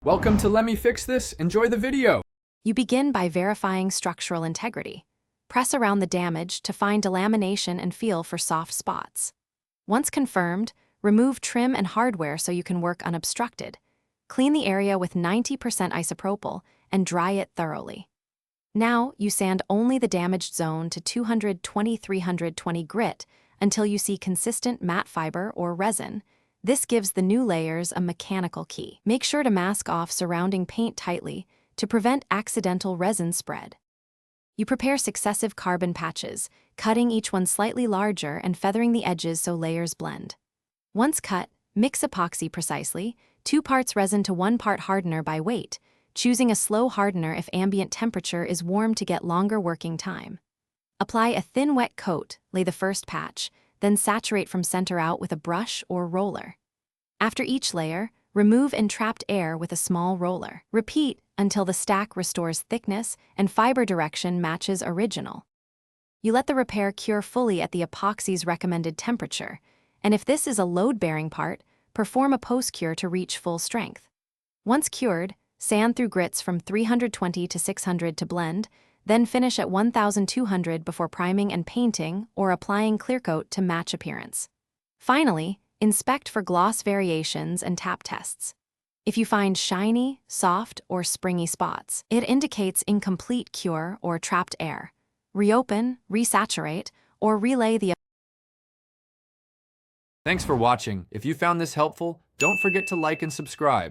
Welcome to Let Me Fix This. Enjoy the video. You begin by verifying structural integrity. Press around the damage to find delamination and feel for soft spots. Once confirmed, remove trim and hardware so you can work unobstructed. Clean the area with 90% isopropyl and dry it thoroughly. Now, you sand only the damaged zone to 220-320 grit until you see consistent matte fiber or resin. This gives the new layers a mechanical key. Make sure to mask off surrounding paint tightly to prevent accidental resin spread. You prepare successive carbon patches, cutting each one slightly larger and feathering the edges so layers blend. Once cut, mix epoxy precisely, 2 parts resin to 1 part hardener by weight, choosing a slow hardener if ambient temperature is warm to get longer working time. Apply a thin wet coat, lay the first patch, then saturate from center out with a brush or roller. After each layer, remove entrapped air with a small roller. Repeat until the stack restores thickness and fiber direction matches original. You let the repair cure fully at the epoxy's recommended temperature, and if this is a load-bearing part, perform a post-cure to reach full strength. Once cured, sand through grits from 320 to 600 to blend, then finish at 1200 before priming and painting or applying clear coat to match appearance. Finally, inspect for gloss variations and tap tests. If you find shiny, soft, or springy spots, it indicates incomplete cure or trapped air. Reopen, resaturate, or relay the. Thanks for watching. If you found this helpful, don't forget to like and subscribe.